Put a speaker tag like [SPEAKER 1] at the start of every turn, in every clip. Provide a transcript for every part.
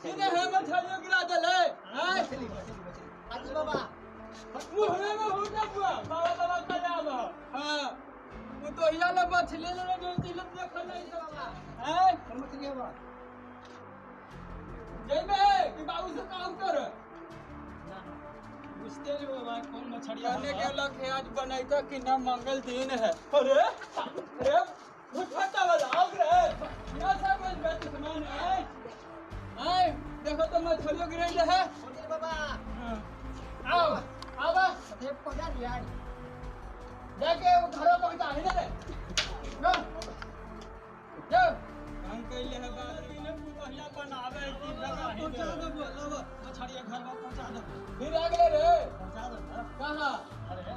[SPEAKER 1] सीधे है मछलियों गिरा दले हैं
[SPEAKER 2] आज बाबा
[SPEAKER 1] मुहरे में हो जा बुआ बाबा बाबा का नाम हां वो तो हिला ला मछली ले जो दिल देखो नहीं तो बाबा हैं
[SPEAKER 2] मछली है बाबा
[SPEAKER 1] जय में कि बाबू से काम कर
[SPEAKER 2] पूछते नहीं बाबा कौन मछली
[SPEAKER 1] जाने के लग है आज बनाई कि ना मंगल दिन है अरे अरे फटा वाला आग रे क्या सब बात सामान है आए देखो तो मछलियों गिर रही है
[SPEAKER 2] बाबा
[SPEAKER 1] आओ आओ बा
[SPEAKER 2] ये पकड़ा दिया
[SPEAKER 1] जाके वो घर पहुंचा है ना लो जो हम कहले है बात ने पहिला बनावे की जगह है पहुंचा दो बोलो मछलियां घर में पहुंचा दो फिर आगे रे
[SPEAKER 2] पहुंचा दो
[SPEAKER 1] कहां
[SPEAKER 2] अरे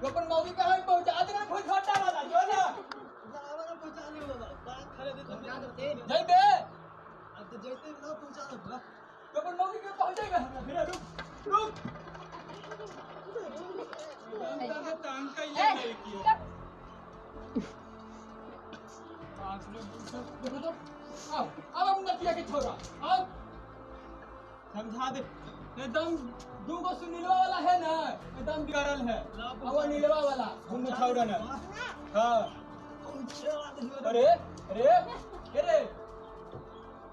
[SPEAKER 1] वो अपन मौगी पे है पहुंचा दे ना फटा वाला जो ना
[SPEAKER 2] बाबा पहुंचा दो बाबा बात खड़े दे पहुंचा दो
[SPEAKER 1] जय बे
[SPEAKER 2] अब तो जैसे ना पहुंचा दो
[SPEAKER 1] तो अपन मौगी पे पहुंचेगा फिर रुक तांग का ये नहीं किया देखो तो अब हम नतिया के छोरा अब समझा दे एकदम दू गो सुनीलवा वाला है ना एकदम बिगड़ल है वो नीलवा वाला हम छोरा ना हां अरे अरे अरे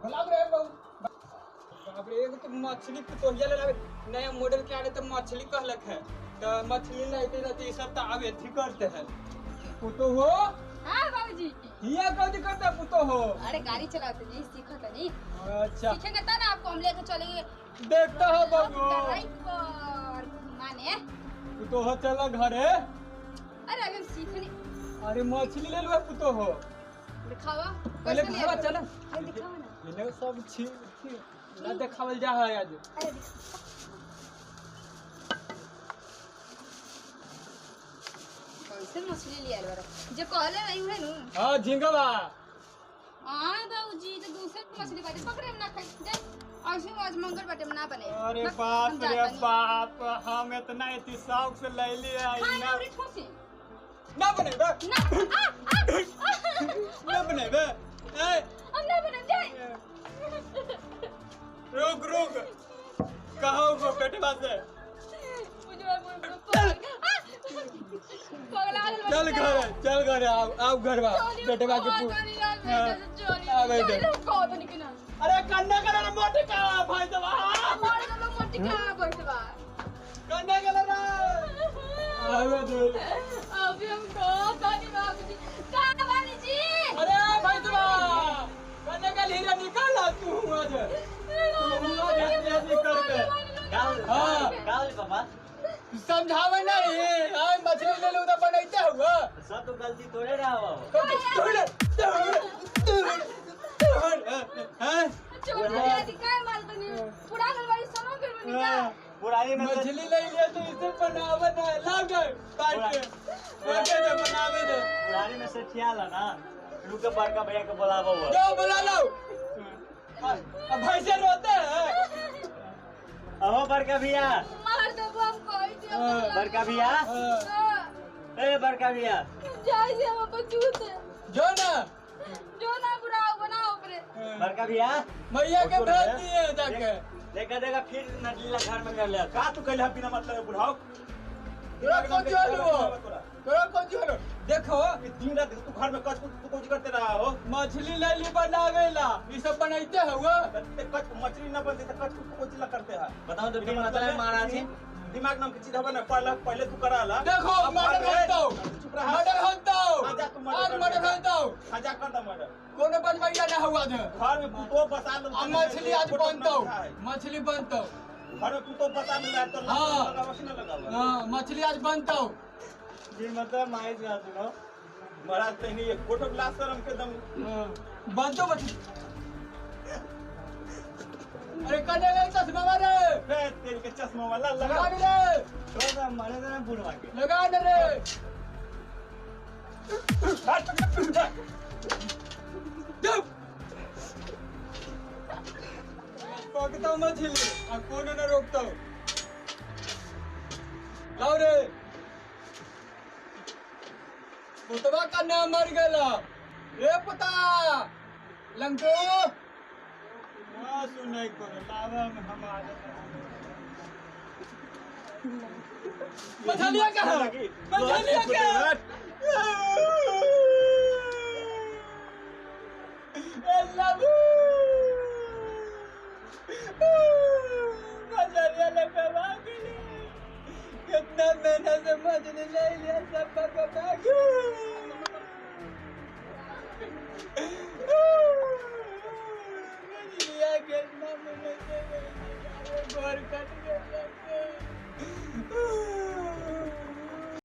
[SPEAKER 1] भला रे बाप रे एगो तो मछली पितोलिया ले लावे नया मॉडल के आने तो मछली कहलक है तो मछली लाइते रहते सब तो आवे थी करते हैं पुतो हो
[SPEAKER 3] हां बाबूजी
[SPEAKER 1] हिया कौन करता पुतो हो
[SPEAKER 3] अरे गाड़ी चलाते जी सीखो तो नहीं
[SPEAKER 1] अच्छा
[SPEAKER 3] सीखेंगे तब ना आपको हम लेके चलेंगे
[SPEAKER 1] देखता हो बाबू
[SPEAKER 3] ड्राइव पर घुमाने
[SPEAKER 1] पुतो हो चला घरे
[SPEAKER 3] अरे अभी हम सीखने
[SPEAKER 1] अरे मछली ले लो पुतो हो
[SPEAKER 3] दिखावा
[SPEAKER 1] पहले घरवा चला
[SPEAKER 3] अरे दिखावा ना
[SPEAKER 1] ये सब छी ना देखावल जा है आज
[SPEAKER 3] अरे कैसे मछली लिया बार जो कहले रही है नु
[SPEAKER 1] हां झिंगवा
[SPEAKER 3] हां बाबूजी तो दूसरे मछली बाटे पकड़े ना खाई दे आज आज मंगल बाटे ना बने
[SPEAKER 1] अरे बाप रे बाप हम इतना इतनी शौक से ले लिया
[SPEAKER 3] ना ठोसे
[SPEAKER 1] ना बनेबे
[SPEAKER 3] ना
[SPEAKER 1] ना बनेबे ए
[SPEAKER 3] हम ना बने जाए
[SPEAKER 1] रुक रुक कहाँ हो पेटवा से चल घर आओ घर बेटवा के आवे दे अरे कन्या कलर मोटे का भाई दवा कन्या कलर आवे दे
[SPEAKER 3] अभी हम बाबूजी जी
[SPEAKER 1] अरे भाई दवा कन्या का हीरा निकाल तू आज निकल के
[SPEAKER 2] गाल बाबा
[SPEAKER 1] समझावे नहीं आय मछली ले लो तो बनाइते हुआ
[SPEAKER 2] सब तो गलती तोड़े रहा हो पुरानी
[SPEAKER 1] मछली ले लिया तो इसे बनावे ना लाग काट के दे बनावे दे
[SPEAKER 2] पुरानी में से ख्याल है ना रुक बड़का भैया के बुलावा हुआ
[SPEAKER 1] जाओ बुला लो अब भाई से रोते हैं
[SPEAKER 2] अहो बड़का भैया
[SPEAKER 3] मार दो हम कोई दिया
[SPEAKER 2] बड़का भैया ए बड़का भैया
[SPEAKER 3] जाई से हम बचूत
[SPEAKER 1] जो ना
[SPEAKER 3] बुराओ बनाओ रे
[SPEAKER 2] बड़का भैया
[SPEAKER 1] मैया के भेज दिए जाके
[SPEAKER 2] देखा फिर नदीला घर में कर ले का तू कहले बिना मतलब बुढ़ाओ
[SPEAKER 1] तोरा कौन जो देखो
[SPEAKER 2] दिन रात तू घर में कच कुछ करते रहा हो
[SPEAKER 1] मछली ले ली बनावेला ये सब बनाइते हुआ
[SPEAKER 2] कच मछली न बनते तो कच कुछ करते हैं
[SPEAKER 4] बताओ तो बिना मतलब महाराज जी
[SPEAKER 2] दिमाग नाम की चीज है ना पहले तू कराला
[SPEAKER 1] देखो मर्डर होता
[SPEAKER 2] चुप रहा
[SPEAKER 1] मर्डर होता
[SPEAKER 2] आजा तू
[SPEAKER 1] आज मर्डर होता
[SPEAKER 2] आजा कर दा मर्डर
[SPEAKER 1] कोनो बनवाइया ना हुआ थे
[SPEAKER 2] घर में तो बता दो
[SPEAKER 1] मछली आज बनता मछली बनता
[SPEAKER 2] घर में तो बता दो तो
[SPEAKER 1] हाँ।
[SPEAKER 2] ना लगा
[SPEAKER 1] हाँ मछली आज बनता
[SPEAKER 2] जी मतलब माय जा सुनो महाराज तहनी एक फोटो ग्लास कर हमके दम
[SPEAKER 1] बनता मछली अरे कने ले चश्मा मारे
[SPEAKER 2] तेरे के चश्मा वाला लगा
[SPEAKER 1] लगा रे
[SPEAKER 2] थोड़ा मारे ना बुढ़वा के
[SPEAKER 1] लगा रे पकता हूँ मछली अब कौन न रोकता हूँ लाओ रे पुतवा का नाम मर गया रे पुता लंको आंसू नहीं करो लावा में हमारे मछलियाँ कहाँ मछलियाँ कहाँ लाबू मछलियाँ लेके भाग गई कितना मेहनत से मछली ले लिया सब पका